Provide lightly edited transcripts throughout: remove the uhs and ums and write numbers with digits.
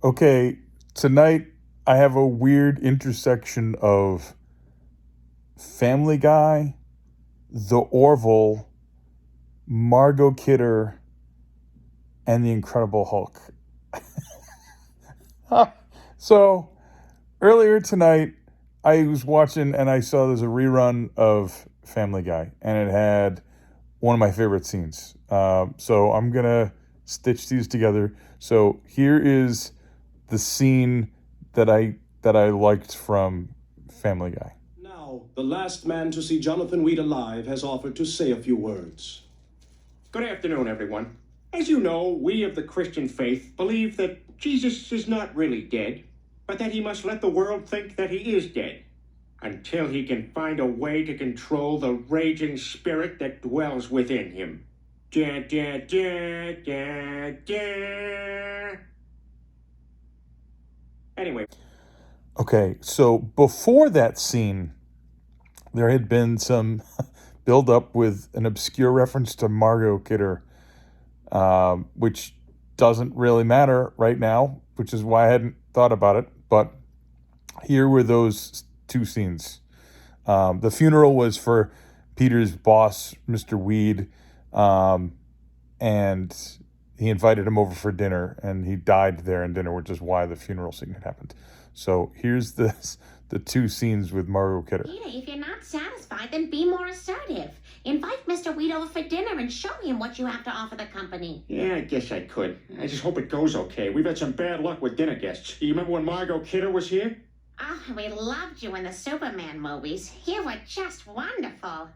Okay, tonight I have a weird intersection of Family Guy, The Orville, Margot Kidder, and The Incredible Hulk. So earlier tonight, I was watching and I saw there's a rerun of Family Guy, and it had one of my favorite scenes. So I'm gonna stitch these together. So here is the scene that I liked from Family Guy. Now, the last man to see Jonathan Weed alive has offered to say a few words. Good afternoon, everyone. As you know, we of the Christian faith believe that Jesus is not really dead, but that he must let the world think that he is dead, until he can find a way to control the raging spirit that dwells within him. Da, da, da, da, da. Anyway. Okay, so before that scene, there had been some build up with an obscure reference to Margot Kidder, which doesn't really matter right now, which is why I hadn't thought about it. But here were those two scenes. The funeral was for Peter's boss, Mr. Weed, and he invited him over for dinner, and he died there in dinner, which is why the funeral scene had happened. So here's the two scenes with Margot Kidder. Peter, if you're not satisfied, then be more assertive. Invite Mr. Weed over for dinner and show him what you have to offer the company. Yeah, I guess I could. I just hope it goes okay. We've had some bad luck with dinner guests. You remember when Margot Kidder was here? Oh, we loved you in the Superman movies. You were just wonderful.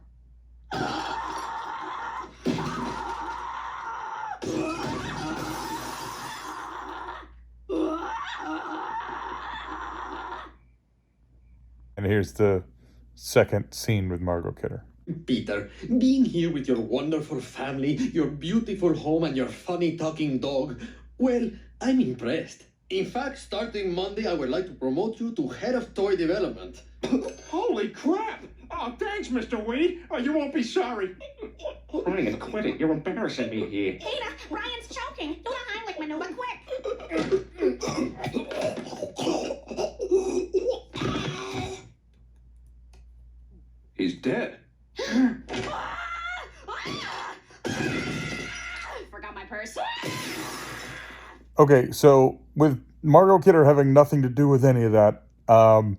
And here's the second scene with Margot Kidder. Peter, being here with your wonderful family, your beautiful home, and your funny talking dog, well, I'm impressed. In fact, starting Monday, I would like to promote you to head of toy development. Holy crap! Oh, thanks, Mr. Weed. Oh, you won't be sorry. Ryan, quit it. You're embarrassing me here. Peter, Ryan's choking. Do the Heimlich maneuver quick. He's dead. Forgot my purse. Okay, so with Margot Kidder having nothing to do with any of that, all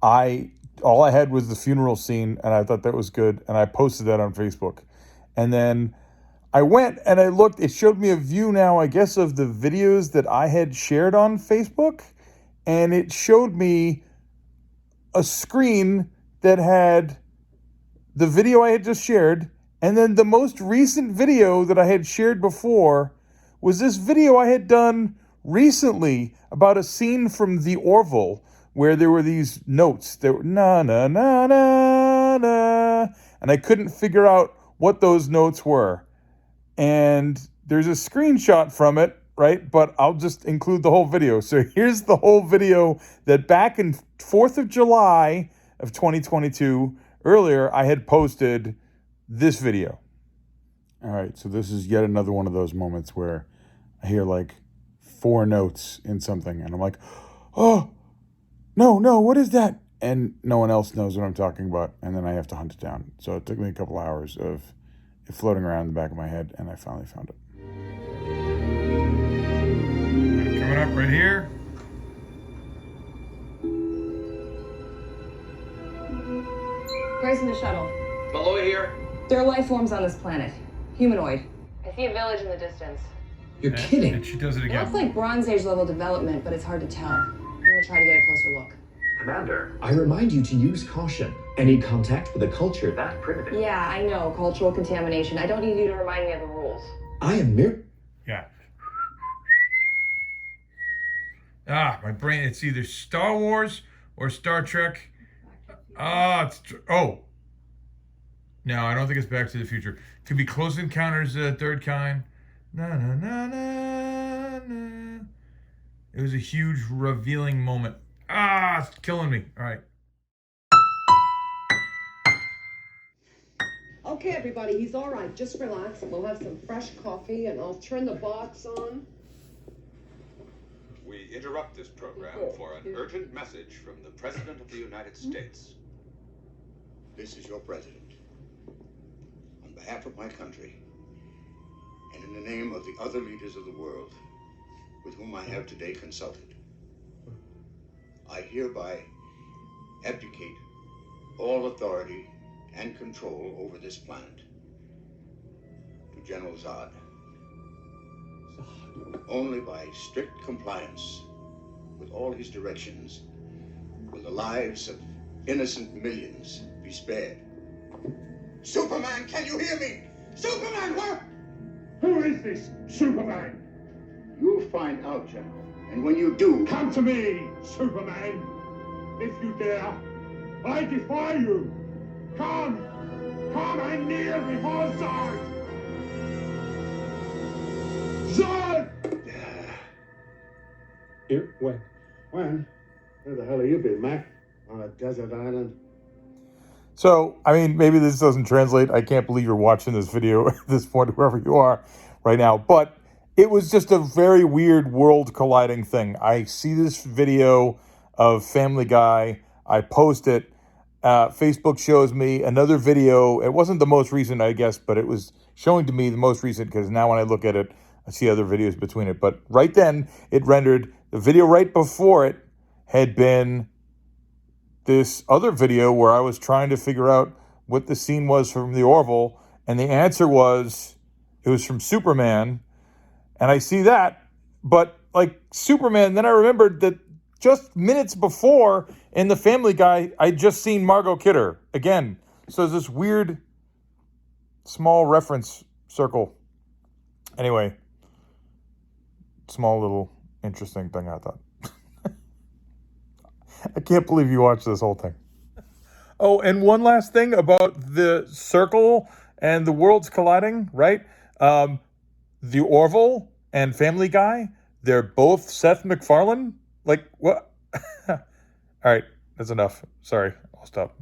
I had was the funeral scene, and I thought that was good, and I posted that on Facebook. And then I went and I looked. It showed me a view now, I guess, of the videos that I had shared on Facebook, and it showed me a screen that had the video I had just shared, and then the most recent video that I had shared before was this video I had done recently about a scene from The Orville where there were these notes that were na na na na na, and I couldn't figure out what those notes were. And there's a screenshot from it, right? But I'll just include the whole video. So here's the whole video that back in 4th of July of 2022, earlier, I had posted this video. All right, so this is yet another one of those moments where I hear like 4 notes in something, and I'm like, oh, no, what is that? And no one else knows what I'm talking about, and then I have to hunt it down. So it took me a couple hours of it floating around in the back of my head, and I finally found it. Coming up right here. Raising the shuttle. Malloy here. There are life forms on this planet. Humanoid. I see a village in the distance. You're kidding. And she does it It again. looks like Bronze Age level development, but it's hard to tell. I'm gonna try to get a closer look. Commander, I remind you to use caution. Any contact with a culture that primitive. Yeah, I know. Cultural contamination. I don't need you to remind me of the rules. I am mere. Yeah. My brain, it's either Star Wars or Star Trek. No, I don't think it's Back to the Future. Could be Close Encounters of the Third Kind. Na na na na na. It was a huge revealing moment. It's killing me. All right. Okay, everybody, he's all right. Just relax, and we'll have some fresh coffee, and I'll turn the box on. We We interrupt this program for an urgent message from the President of the United States. This is your president. On behalf of my country, and in the name of the other leaders of the world with whom I have today consulted, I hereby abdicate all authority and control over this planet to General Zod. Only by strict compliance with all his directions will the lives of innocent millions be spared. Superman, can you hear me? Superman, where? Who is this Superman? You'll find out, General. And when you do, Come to me, Superman. If you dare, I defy you. Come and kneel before Zod. Zod! Here? When? When? Where the hell have you been, Mac? On a desert island? So, I mean, maybe this doesn't translate. I can't believe you're watching this video at this point, whoever you are right now. But it was just a very weird world colliding thing. I see this video of Family Guy. I post it. Facebook shows me another video. It wasn't the most recent, I guess, but it was showing to me the most recent because now when I look at it, I see other videos between it. But right then, it rendered the video right before it had been this other video where I was trying to figure out what the scene was from the Orville, and the answer was it was from Superman, and I see that, but like Superman, then I remembered that just minutes before in the Family Guy, I just seen Margot Kidder again. So there's this weird small reference circle. Anyway, small little interesting thing I thought. I can't believe you watched this whole thing. Oh, and one last thing about the circle and the worlds colliding, right? The Orville and Family Guy, they're both Seth MacFarlane. Like, what? All right, that's enough. Sorry, I'll stop.